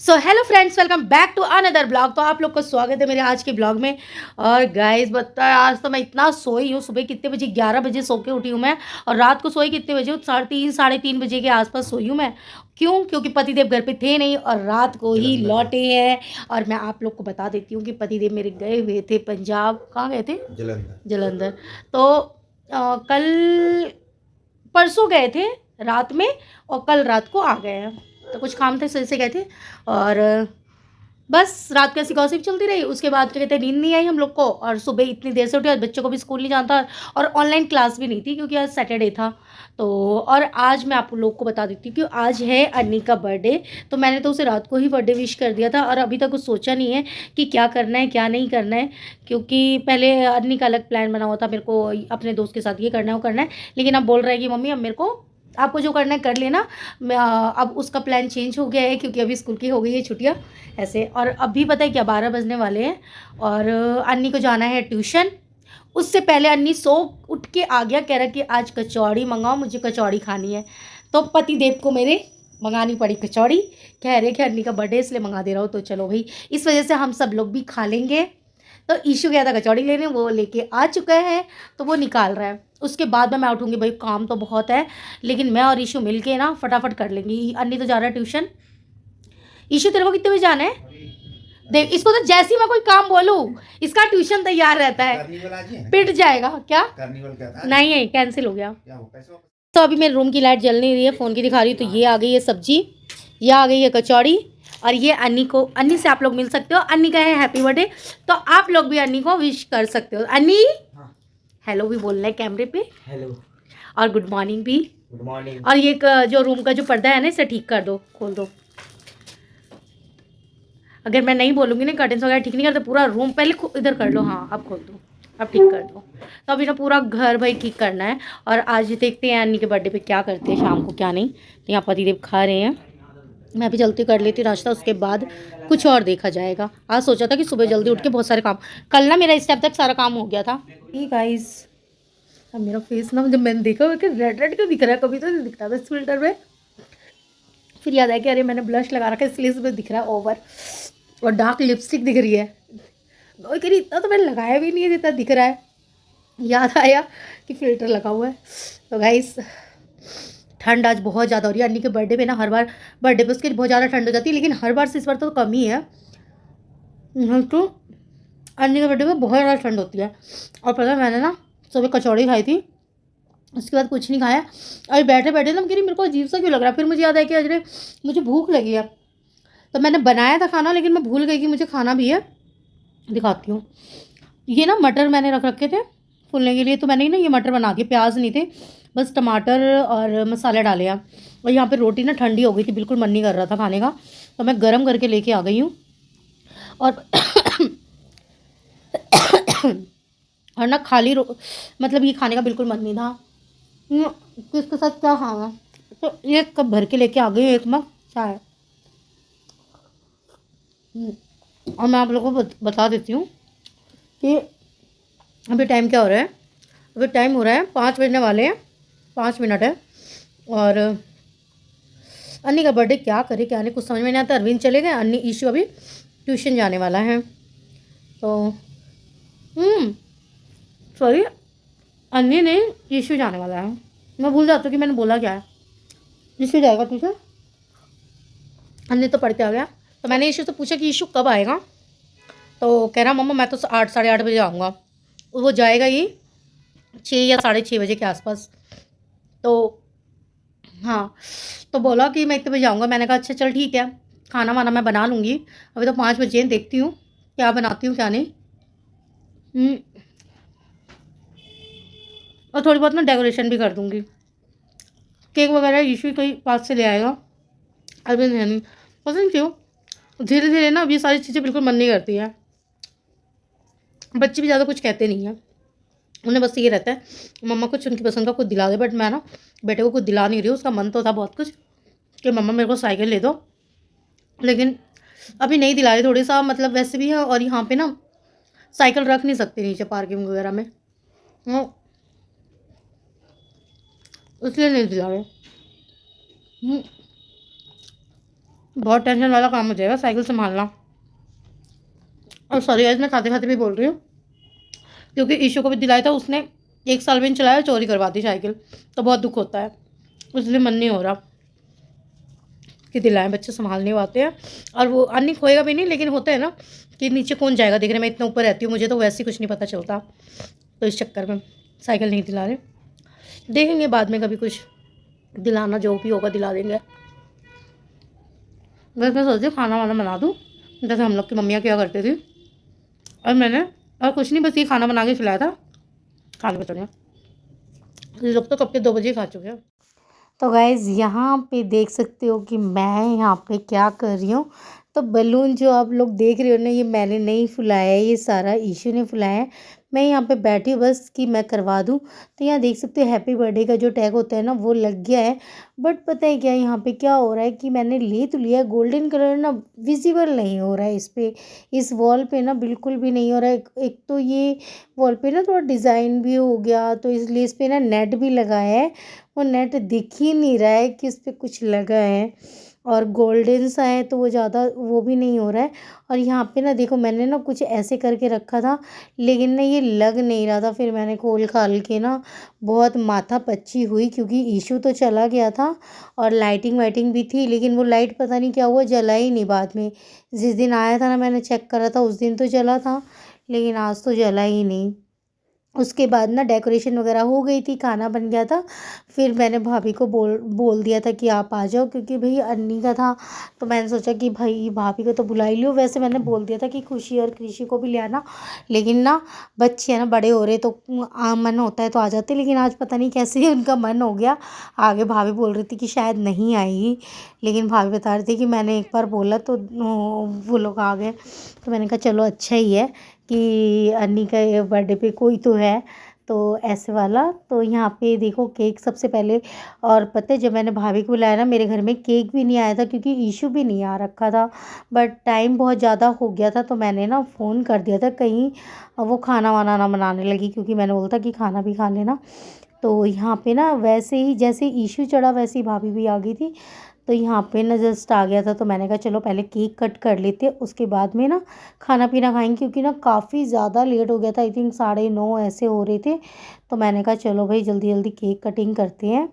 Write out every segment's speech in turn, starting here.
So hello friends, welcome back to another blog. तो आप लोग का स्वागत है मेरे आज के ब्लॉग में। और गाइस बता, आज तो मैं इतना सोई हूँ। सुबह कितने बजे? 11 बजे सो के उठी हूँ मैं। और रात को सोई कितने बजे? 3:30 3:30 बजे के आसपास सोई हूँ मैं। क्यों? क्योंकि पतिदेव घर पे थे नहीं और रात को ही जलंधर में। लौटे हैं। और मैं आप लोग को बता देती हूँ कि पतिदेव मेरे गए हुए थे पंजाब। कहाँ गए थे? जलंधर। जलंधर। तो कल परसों गए थे रात में, और कल रात को आ गए हैं। तो कुछ काम थे, सही से गए थे। और बस रात को ऐसी गॉसिप चलती रही। उसके बाद क्या कहते हैं, नींद नहीं आई हम लोग को, और सुबह इतनी देर से उठे और बच्चों को भी स्कूल नहीं जाता। और ऑनलाइन क्लास भी नहीं थी क्योंकि आज सैटरडे था। तो और आज मैं आप लोग को बता देती हूँ कि आज है अन्नी का बर्थडे। तो मैंने तो उसे रात को ही बर्थडे विश कर दिया था, और अभी तक कुछ सोचा नहीं है कि क्या करना है क्या नहीं करना है। क्योंकि पहले अन्नी का अलग प्लान बना हुआ था, मेरे को अपने दोस्त के साथ ये करना है वो करना है। लेकिन अब बोल रहा है कि मम्मी अब मेरे को आपको जो करना है कर लेना। अब उसका प्लान चेंज हो गया है क्योंकि अभी स्कूल की हो गई है छुट्टियाँ ऐसे। और अभी पता है क्या, 12 बजने वाले हैं। और अन्नी को जाना है ट्यूशन। उससे पहले अन्नी सो उठ के आ गया, कह रहा कि आज कचौड़ी मंगाओ, मुझे कचौड़ी खानी है। तो पति देव को मेरे मंगानी पड़ी कचौड़ी। कह रहे कि अन्नी का बर्थडे इसलिए मंगा दे रहा हूँ। तो चलो भाई, इस वजह से हम सब लोग भी खा लेंगे। तो ईशु गया था कचौड़ी लेने, वो लेके आ चुका है। तो वो निकाल रहा है। उसके बाद में मैं उठूँगी। भाई काम तो बहुत है, लेकिन मैं और ईशु मिल के ना फटाफट कर लेंगे। अन्नी तो जा रहा है ट्यूशन। ईशु तेरे को कितने बजे जाना है? देख, इसको तो जैसे ही मैं कोई काम बोलूँ, इसका ट्यूशन तैयार रहता है। कार्निवल आज ही है ना? पिट जाएगा क्या? कार्निवल क्या था? नहीं है, कैंसिल हो गया। क्या हो पैसे वापस? तो अभी मेरे रूम की लाइट जल नहीं रही है, फ़ोन की दिखा रही हूँ। तो ये आ गई है सब्जी, ये आ गई है कचौड़ी। और ये अन्नी को, अन्नी से आप लोग मिल सकते हो। अन्नी का है हैप्पी बर्थडे। तो आप लोग भी अन्नी को विश कर सकते हो। अन्नी हाँ। हेलो भी बोलना है कैमरे पे। हेलो। और गुड मॉर्निंग भी। Good morning. और ये जो रूम का जो पर्दा है ना, इसे ठीक कर दो, खोल दो। अगर मैं नहीं बोलूँगी ना, कर्टन्स वगैरह ठीक नहीं करते, पूरा रूम पहले इधर कर लो। हाँ अब खोल दो, अब ठीक कर दो। तो अभी ना पूरा घर भाई ठीक करना है। और आज देखते हैं अन्नी के बर्थडे पे क्या करते हैं, शाम को क्या नहीं। तो यहाँ पतिदेव खा रहे हैं, मैं भी जल्दी कर लेती हूँ नाश्ता, उसके बाद कुछ और देखा जाएगा। आज सोचा था कि सुबह जल्दी उठ के बहुत सारे काम, कल ना मेरा इस टाइम तक सारा काम हो गया था। ठीक गाइस, अब मेरा फेस ना, जब मैंने देखा रेड रेड क्यों दिख रहा है, कभी तो नहीं दिखता था इस फिल्टर में। फिर याद आया कि अरे मैंने ब्लश लगा रखा है, इसलिए इसमें दिख रहा है ओवर। और डार्क लिपस्टिक दिख रही है। और कह रही इतना तो मैंने लगाया भी नहीं है जितना दिख रहा है। याद आया कि फ़िल्टर लगा हुआ है। तो गाइस, ठंड आज बहुत ज़्यादा हो रही है। अन्नी के बर्थडे पे ना, हर बार बर्थडे पे उसके बहुत ज़्यादा ठंड हो जाती है, लेकिन हर बार से इस बार तो कम ही है। तो अन्नी के बर्थडे पे बहुत ज़्यादा ठंड होती है। और पता है, मैंने ना सुबह कचौड़ी खाई थी, उसके बाद कुछ नहीं खाया। अभी बैठे बैठे ना कह रही मेरे को अजीब सा क्यों लग रहा है। फिर मुझे याद आया कि अरे मुझे भूख लगी है। तो मैंने बनाया था खाना, लेकिन मैं भूल गई कि मुझे खाना भी है। दिखाती हूँ। ये ना मटर मैंने रख रखे थे फूलने के लिए। तो मैंने ना ये मटर बना के, प्याज नहीं थे, बस टमाटर और मसाले डाले हैं। और यहाँ पे रोटी ना ठंडी हो गई थी, बिल्कुल मन नहीं कर रहा था खाने का। तो मैं गर्म करके लेके आ गई हूँ। और और ना खाली मतलब ये खाने का बिल्कुल मन नहीं था। किसके साथ क्या खाना। तो एक कप भर के लेके आ गई हूँ, एक मग चाय। और मैं आप लोगों को बता देती हूँ कि अभी टाइम क्या हो रहा है। अभी टाइम हो रहा है 5 बजने वाले हैं, 5 मिनट है। और अन्नी का बर्थडे क्या करे क्या नहीं कुछ समझ में नहीं आता। अरविंद चले गए, अन्नी ईशु अभी ट्यूशन जाने वाला है। तो सॉरी, अन्नी नहीं, ईशु जाने वाला है। मैं भूल जाती हूँ कि मैंने बोला क्या है। ईशु जाएगा ट्यूशन, अन्नी तो पढ़ के आ गया। तो मैंने ईशु से पूछा कि ईशु कब आएगा। तो कह रहा मम्मा मैं तो 8 साढ़े 8 बजे आऊँगा। वो जाएगा ही 6 या साढ़े 6 बजे के आसपास। तो हाँ, तो बोला कि मैं इतने बजे आऊँगा। मैंने कहा अच्छा चल ठीक है, खाना वाना मैं बना लूँगी। अभी तो 5 बजे हैं, देखती हूँ क्या बनाती हूँ क्या नहीं। हम्म, और थोड़ी बहुत मैं डेकोरेशन भी कर दूँगी। केक वगैरह इशू के पास से ले आएगा, अभी नहीं। पता नहीं क्यों धीरे धीरे ना अब ये सारी चीज़ें बिल्कुल मन नहीं करती है। बच्चे भी ज़्यादा कुछ कहते नहीं हैं, उन्हें बस ये रहता है मम्मा कुछ उनकी पसंद का कुछ दिला दे। बट मैं ना बेटे को कुछ दिला नहीं रही हूँ। उसका मन तो था बहुत कुछ कि मम्मा मेरे को साइकिल ले दो, लेकिन अभी नहीं दिला रही। थोड़ी सा मतलब वैसे भी है, और यहाँ पे ना साइकिल रख नहीं सकते नीचे पार्किंग वगैरह में, वो इसलिए नहीं दिला रहे। हम्म, बहुत टेंशन वाला काम हो जाएगा साइकिल संभालना। और सॉरी गाइस, मैं खाते खाते भी बोल रही हूँ, क्योंकि ईशू को भी दिलाया था, उसने 1 साल भी नहीं चलाया, चोरी करवा दी साइकिल, तो बहुत दुख होता है। इसलिए मन नहीं हो रहा कि दिलाएं, बच्चे संभाल नहीं पाते हैं। और वो अन्नी खोएगा भी नहीं, लेकिन होता है ना कि नीचे कौन जाएगा देखने में, इतना ऊपर रहती हूँ, मुझे तो वैसे ही कुछ नहीं पता चलता, तो इस चक्कर में साइकिल नहीं दिला रहे। देखेंगे बाद में कभी कुछ दिलाना, जो भी होगा दिला देंगे। बस मैं सोचती हूँ खाना वाना बना दूँ, जैसे हम लोग की मम्मियाँ क्या करती थी। और मैंने और कुछ नहीं, बस ये खाना बना के खिलाया था, खाने में चले। ये लोग तो कब के 2 बजे खा चुके हैं। तो गाइज़ यहाँ पे देख सकते हो कि मैं यहाँ पे क्या कर रही हूँ। तो बलून जो आप लोग देख रहे हो ना, ये मैंने नहीं फुलाया है, ये सारा ईशू ने फुलाया है। मैं यहाँ पे बैठी हूँ बस कि मैं करवा दूँ। तो यहाँ देख सकते हो हैप्पी बर्थडे का जो टैग होता है ना, वो लग गया है। बट पता है क्या यहाँ पे क्या हो रहा है कि मैंने ले तो लिया है, गोल्डन कलर ना विजिबल नहीं हो रहा है इस पे, इस वॉल पे ना बिल्कुल भी नहीं हो रहा है। एक तो ये वॉल पे ना थोड़ा डिज़ाइन भी हो गया, तो इसलिए इस पे ना नेट भी लगाया है। वो नेट दिख ही नहीं रहा है कि उस पे कुछ लगा है, और गोल्डन सा है तो वो ज़्यादा वो भी नहीं हो रहा है। और यहाँ पे ना देखो, मैंने ना कुछ ऐसे करके रखा था, लेकिन ना ये लग नहीं रहा था। फिर मैंने खोल खाल के ना बहुत माथा पच्ची हुई, क्योंकि ईशू तो चला गया था और लाइटिंग वाइटिंग भी थी, लेकिन वो लाइट पता नहीं क्या हुआ, जला ही नहीं बाद में। जिस दिन आया था ना, मैंने चेक करा था, उस दिन तो जला था, लेकिन आज तो जला ही नहीं। उसके बाद ना डेकोरेशन वगैरह हो गई थी, खाना बन गया था। फिर मैंने भाभी को बोल दिया था कि आप आ जाओ, क्योंकि भाई अन्नी का था, तो मैंने सोचा कि भाई भाभी को तो बुला ही लो। वैसे मैंने बोल दिया था कि खुशी और कृषि को भी ले आना, लेकिन ना बच्चे हैं ना, बड़े हो रहे, तो मन होता है तो आ जाते, लेकिन आज पता नहीं कैसे उनका मन हो गया। आगे भाभी बोल रही थी कि शायद नहीं आएगी, लेकिन भाभी बता रही थी कि मैंने एक बार बोला तो वो लोग आ गए। तो मैंने कहा चलो अच्छा ही है कि अन्नी का बर्थडे पे कोई तो है, तो ऐसे वाला। तो यहाँ पे देखो केक सबसे पहले, और पता है जब मैंने भाभी को बुलाया ना, मेरे घर में केक भी नहीं आया था, क्योंकि ईशू भी नहीं आ रखा था। बट टाइम बहुत ज़्यादा हो गया था, तो मैंने ना फ़ोन कर दिया था, कहीं वो खाना वाना ना बनाने लगी, क्योंकि मैंने बोला था कि खाना भी खा लेना। तो यहाँ पे ना वैसे ही जैसे ईशू चढ़ा, वैसे ही भाभी भी आ गई थी। तो यहाँ पे ना जस्ट आ गया था, तो मैंने कहा चलो पहले केक कट कर लेते, उसके बाद में ना खाना पीना खाएंगे, क्योंकि ना काफ़ी ज़्यादा लेट हो गया था, आई थिंक 9:30 ऐसे हो रहे थे। तो मैंने कहा चलो भाई जल्दी जल्दी केक कटिंग करते हैं।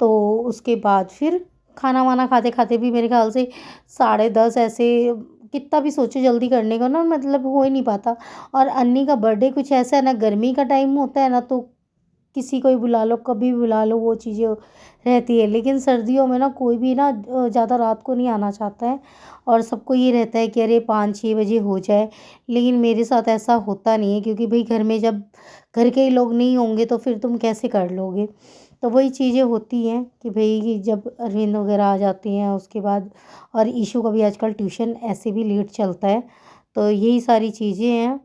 तो उसके बाद फिर खाना वाना खाते खाते भी मेरे ख्याल से 10:30 ऐसे, कितना भी सोचो जल्दी करने का ना मतलब हो ही नहीं पाता। और अन्नी का बर्थडे कुछ ऐसा है ना, गर्मी का टाइम होता है ना, तो किसी को भी बुला लो, कभी भी बुला लो, वो चीज़ें रहती है। लेकिन सर्दियों में ना कोई भी ना ज़्यादा रात को नहीं आना चाहता है, और सबको ये रहता है कि अरे 5-6 बजे हो जाए। लेकिन मेरे साथ ऐसा होता नहीं है, क्योंकि भाई घर में जब घर के ही लोग नहीं होंगे तो फिर तुम कैसे कर लोगे। तो वही चीज़ें होती हैं कि भाई जब अरविंद वगैरह आ जाते हैं, उसके बाद और ईशू का भी आजकल ट्यूशन ऐसे भी लेट चलता है, तो यही सारी चीज़ें हैं।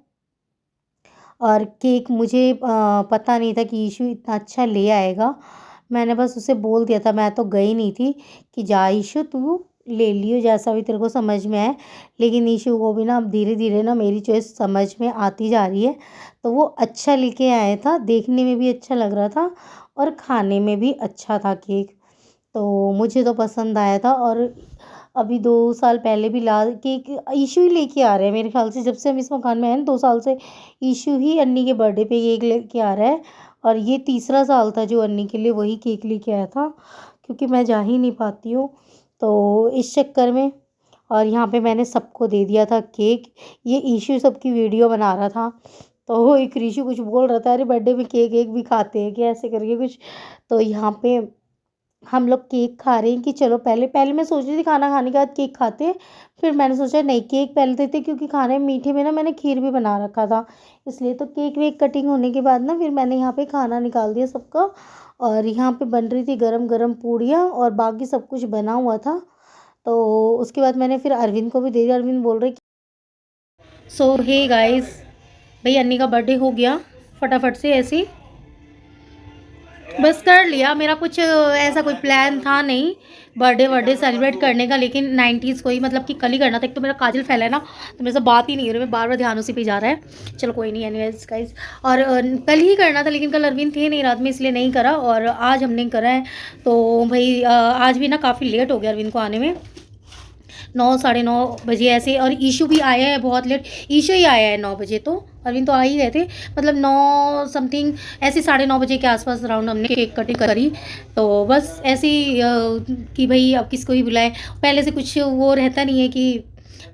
और केक मुझे पता नहीं था कि ईशू इतना अच्छा ले आएगा। मैंने बस उसे बोल दिया था, मैं तो गई नहीं थी, कि जा ईशु तू ले लियो जैसा भी तेरे को समझ में आए। लेकिन ईशु को भी ना अब धीरे धीरे ना मेरी चॉइस समझ में आती जा रही है। तो वो अच्छा लेके आया था, देखने में भी अच्छा लग रहा था और खाने में भी अच्छा था केक। तो मुझे तो पसंद आया था। और अभी 2 साल पहले भी ला केक ईशू ही लेके आ रहे हैं, मेरे ख्याल से जब से हम इस मकान में आए हैं 2 साल से ईशू ही अन्नी के बर्थडे पे केक लेके आ रहा है। और ये तीसरा साल था जो अन्नी के लिए वही केक लेके आया था, क्योंकि मैं जा ही नहीं पाती हूँ, तो इस चक्कर में। और यहाँ पे मैंने सबको दे दिया था केक। ये ईशू सबकी वीडियो बना रहा था, तो एक ऋषु कुछ बोल रहा था, अरे बर्थडे में केक एक भी खाते हैं क्या, ऐसे करके कुछ। तो यहाँ पे हम लोग केक खा रहे हैं कि चलो पहले पहले मैं सोच रही थी खाना खाने के बाद केक खाते हैं। फिर मैंने सोचा नहीं, केक पहले देते, क्योंकि खाने में मीठे में ना मैंने खीर भी बना रखा था, इसलिए। तो केक वेक कटिंग होने के बाद ना फिर मैंने यहाँ पे खाना निकाल दिया सबका। और यहाँ पे बन रही थी गरम गरम पूड़ियाँ, और बाकी सब कुछ बना हुआ था। तो उसके बाद मैंने फिर अरविंद को भी दे दिया। अरविंद बोल रहे सो हे गाइस, भाई अन्नी का बर्थडे हो गया फटाफट से ऐसे ही, बस कर लिया। मेरा कुछ ऐसा कोई प्लान था नहीं बर्थडे सेलिब्रेट करने का, लेकिन 90s को ही मतलब कि कल ही करना था। एक तो मेरा काजल फैला है ना, तो मेरे से बात ही नहीं हो रही, मैं बार बार ध्यान उसी पे जा रहा है। चलो कोई नहीं, एनीवेज गाइस। और कल ही करना था, लेकिन कल अरविंद थे नहीं रात में, इसलिए नहीं करा। और आज हमने करा है। तो भाई आज भी ना काफ़ी लेट हो गया अरविंद को आने में, 9 साढ़े 9 बजे ऐसे। और ईशू भी आया है बहुत लेट, ईशू ही आया है 9 बजे, तो अरविंद तो आ ही गए थे, मतलब 9 समथिंग ऐसे 9:30 बजे के आसपास अराउंड हमने केक कटिंग करी। तो बस ऐसे ही कि भाई अब किसको ही बुलाएं, पहले से कुछ वो रहता नहीं है कि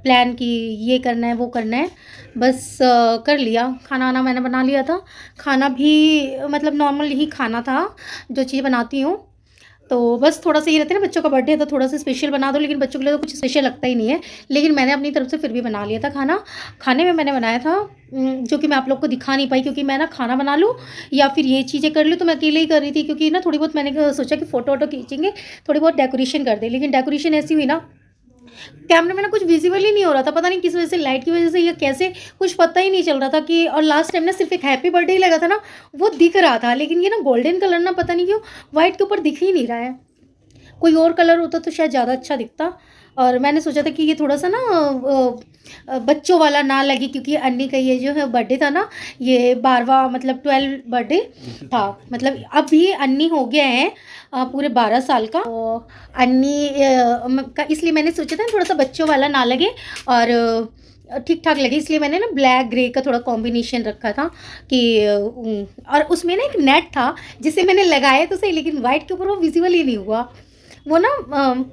प्लान कि ये करना है वो करना है, बस कर लिया। खाना वाना मैंने बना लिया था, खाना भी मतलब नॉर्मल ही खाना था जो चीज़ बनाती हूँ। तो बस थोड़ा सा ये रहता है ना, बच्चों का बर्थडे है तो थोड़ा सा स्पेशल बना दो, लेकिन बच्चों के लिए तो कुछ स्पेशल लगता ही नहीं है। लेकिन मैंने अपनी तरफ से फिर भी बना लिया था खाना। खाने में मैंने बनाया था जो कि मैं आप लोग को दिखा नहीं पाई, क्योंकि मैं ना खाना बना लूँ या फिर ये चीज़ें कर लूँ तो मैं अकेले ही कर रही थी, क्योंकि ना थोड़ी बहुत मैंने सोचा कि फ़ोटो वोटो खींचेंगे, थोड़ी बहुत डेकोरेशन कर दे। लेकिन डेकोरेशन ऐसी हुई ना, कैमरे में ना कुछ विजिबल ही नहीं हो रहा था, पता नहीं किस वजह से, लाइट की वजह से या कैसे, कुछ पता ही नहीं चल रहा था कि। और लास्ट टाइम ना सिर्फ एक हैप्पी बर्थडे ही लगा था ना, वो दिख रहा था, लेकिन ये ना गोल्डन कलर ना पता नहीं क्यों वाइट के ऊपर दिख ही नहीं रहा है। कोई और कलर होता तो शायद ज़्यादा अच्छा दिखता। और मैंने सोचा था कि ये थोड़ा सा ना बच्चों वाला ना लगे, क्योंकि अन्नी का ये जो है बर्थडे था ना, ये 12वां मतलब 12 बर्थडे था, मतलब अभी अन्नी हो गया है पूरे 12 साल का। तो अन्नी का इसलिए मैंने सोचा था थोड़ा सा बच्चों वाला ना लगे और ठीक ठाक लगे, इसलिए मैंने ना ब्लैक ग्रे का थोड़ा कॉम्बिनेशन रखा था कि और उसमें ना एक नेट था जिसे मैंने लगाया तो सही, लेकिन वाइट के ऊपर वो विजिबल ही नहीं हुआ। वो ना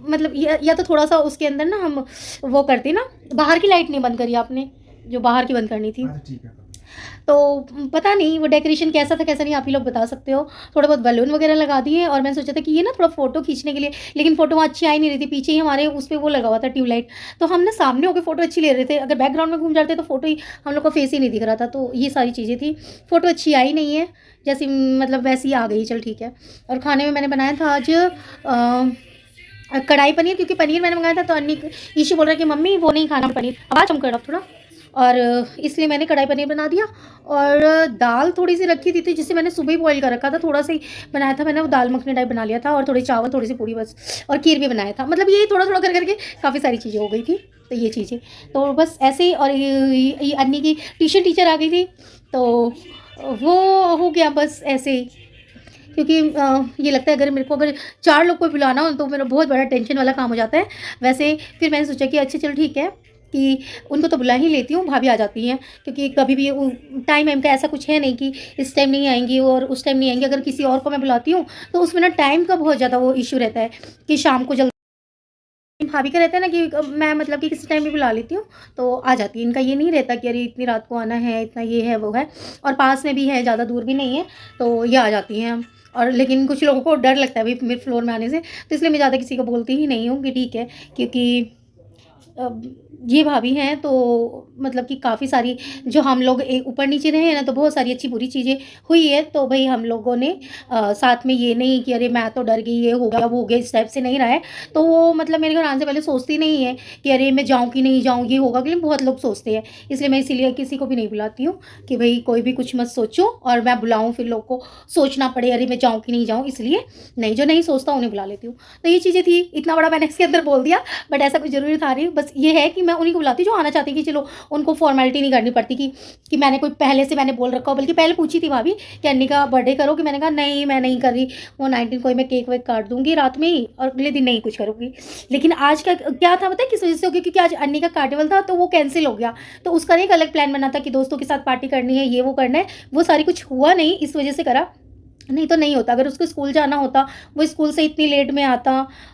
मतलब या तो थोड़ा सा उसके अंदर ना हम वो करते ना, बाहर की लाइट नहीं बंद करी आपने, जो बाहर की बंद करनी थी। ठीक है। तो पता नहीं वो डेकोरेशन कैसा था कैसा नहीं, आप ही लोग बता सकते हो। थोड़े बहुत बैलून वगैरह लगा दिए और मैंने सोचा था कि ये ना थोड़ा फ़ोटो खींचने के लिए, लेकिन फ़ोटो वहाँ अच्छी आ ही नहीं रही थी, पीछे ही हमारे उस पर वो लगा हुआ था ट्यूबलाइट, तो हम ना सामने होकर फ़ोटो अच्छी ले रहे थे, अगर बैकग्राउंड में घूम जाते तो फ़ोटो ही हम लोग का फेस ही नहीं दिख रहा था। तो ये सारी चीज़ें थी, फ़ोटो अच्छी आई नहीं है, जैसी मतलब वैसी आ गई, चल ठीक है। और खाने में मैंने बनाया था आज कढ़ाई पनीर, क्योंकि पनीर मैंने मंगाया था तो अन्नी ईशू बोल रहा है कि मम्मी वो नहीं खाना पनीर, आवाज़ कम कर थोड़ा, और इसलिए मैंने कढ़ाई पनीर बना दिया। और दाल थोड़ी सी रखी थी जिसे मैंने सुबह ही बॉईल कर रखा था, थोड़ा सा ही बनाया था मैंने, वो दाल मखनी टाइप बना लिया था, और थोड़ी चावल थोड़ी सी पूरी बस, और खीर भी बनाया था, मतलब ये थोड़ा थोड़ा कर करके काफ़ी सारी चीज़ें हो गई थी। तो ये चीज़ें तो बस ऐसे ही। और ये अन्नी की ट्यूशन टीचर आ गई थी तो वो हो गया बस ऐसे ही, क्योंकि ये लगता है अगर 4 लोग को बुलाना हो तो मेरा बहुत बड़ा टेंशन वाला काम हो जाता है। वैसे फिर मैंने सोचा कि अच्छा चलो ठीक है कि उनको तो बुला ही लेती हूँ, भाभी आ जाती हैं, क्योंकि कभी भी टाइम वाइम का ऐसा कुछ है नहीं कि इस टाइम नहीं आएंगी और उस टाइम नहीं आएंगी। अगर किसी और को मैं बुलाती हूँ तो उसमें ना टाइम का बहुत ज़्यादा वो इशू रहता है कि शाम को जल्दी, भाभी का रहता है ना कि मैं मतलब कि किसी टाइम भी बुला लेती हूँ तो आ जाती है। इनका ये नहीं रहता कि अरे इतनी रात को आना है, इतना ये है वो है, और पास में भी है, ज़्यादा दूर भी नहीं है, तो ये आ जाती हैं। और लेकिन कुछ लोगों को डर लगता है भाई मेरे फ्लोर में आने से, तो इसलिए मैं ज़्यादा किसी को बोलती ही नहीं हूँ कि ठीक है, क्योंकि ये भाभी हैं तो मतलब कि काफ़ी सारी जो हम लोग ऊपर नीचे रहे हैं ना, तो बहुत सारी अच्छी बुरी चीज़ें हुई है। तो भाई हम लोगों ने साथ में ये नहीं कि अरे मैं तो डर गई, ये हो गया वो हो गया, इस टाइप से नहीं रहा है। तो वो मतलब मेरे घर आने से पहले सोचती नहीं है कि अरे मैं जाऊँ कि नहीं जाऊँ, ये होगा, लेकिन बहुत लोग सोचते हैं, इसलिए मैं इसीलिए किसी को भी नहीं बुलाती हूँ कि भाई कोई भी कुछ मत सोचो और मैं बुलाऊँ फिर लोग को सोचना पड़े अरे मैं जाऊँ कि नहीं जाऊँ, इसलिए नहीं, जो नहीं सोचता उन्हें बुला लेती हूँ। तो ये चीज़ें थी, इतना बड़ा मैंने इसके अंदर बोल दिया, बट ऐसा कुछ ज़रूरी था नहीं, बस ये है कि मैं उन्हीं को बुलाती जो आना चाहती, कि चलो उनको फॉर्मेलिटी नहीं करनी पड़ती कि मैंने कोई पहले से मैंने बोल रखा हो। बल्कि पहले पूछी थी भाभी कि अन्नी का बर्थडे करो, कि मैंने कहा नहीं मैं नहीं कर रही, वो 19 को ही मैं केक वेक काट दूंगी रात में ही और अगले दिन नहीं कुछ करूँगी। लेकिन आज का क्या था पता है किस वजह से हो गया, क्योंकि आज अन्नी का कार्निवल था तो वो कैंसिल हो गया, तो उसका एक अलग प्लान बना था कि दोस्तों के साथ पार्टी करनी है, ये वो करना है, वो सारी कुछ हुआ नहीं, इस वजह से करा, नहीं तो नहीं होता। अगर उसको स्कूल जाना होता, वो स्कूल से इतनी लेट में आता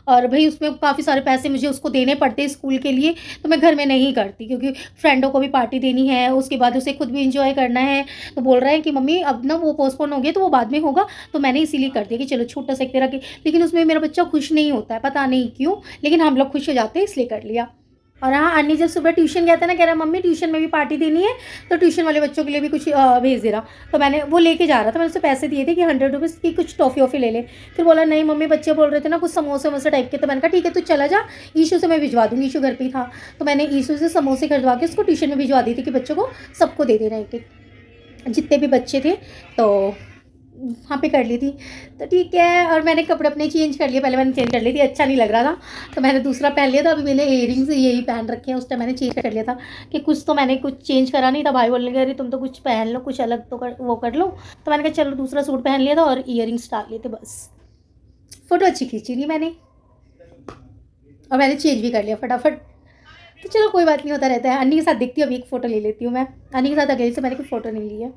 और भाई उसमें काफ़ी सारे पैसे मुझे उसको देने पड़ते स्कूल के लिए, तो मैं घर में नहीं करती, क्योंकि फ्रेंडों को भी पार्टी देनी है, उसके बाद उसे खुद भी इंजॉय करना है। तो बोल रहे हैं कि मम्मी अब ना वो पोस्टपोन हो गया तो वो बाद में होगा, तो मैंने इसीलिए कर दिया कि चलो छोटा सा एक तरह की, लेकिन उसमें मेरा बच्चा खुश नहीं होता है, पता नहीं क्यों, लेकिन हम लोग खुश हो जाते हैं इसलिए कर लिया। और हाँ, अन्नी जब सुबह ट्यूशन गया था ना, कह रहा मम्मी ट्यूशन में भी पार्टी देनी है, तो ट्यूशन वाले बच्चों के लिए भी कुछ भेज दे रहा। तो मैंने वो लेके जा रहा था, मैंने उसे पैसे दिए थे कि 100 रुपीज़ की कुछ टॉफ़ी वॉफ़ी ले ले। फिर बोला नहीं मम्मी बच्चे बोल रहे थे ना कुछ समोसे वमोसे टाइप के, तो मैंने कहा ठीक है तू चला जा, ईशू से मैं भिजवा दूँगी, ईशू घर पर ही था, तो मैंने ईशू से समोसे खरीदवा के उसको ट्यूशन में भिजवा दी थी कि बच्चों को सबको दे देना एक एक, जितने भी बच्चे थे, तो वहाँ पे कर ली थी। तो ठीक है, और मैंने कपड़े अपने चेंज कर लिए, पहले मैंने चेंज कर ली थी, अच्छा नहीं लग रहा था तो मैंने दूसरा पहन लिया था। अभी मैंने इयरिंग्स यही पहन रखे हैं, उस टाइम मैंने चेंज कर लिया था कि कुछ तो मैंने कुछ चेंज करा नहीं था। भाई बोलने लगे अरे तुम तो कुछ पहन लो, कुछ अलग तो वो कर लो, तो मैंने कहा चलो दूसरा सूट पहन लिया था और इयरिंग्स डाल लिए थे, बस फ़ोटो अच्छी खींची नहीं मैंने, और मैंने चेंज भी कर लिया फटाफट। तो चलो कोई बात नहीं, होता रहता है। अन्नी के साथ दिखती हूँ, अभी एक फ़ोटो ले लेती हूँ मैं। अन्नी के साथ अकेले से मैंने कोई फ़ोटो नहीं ली है।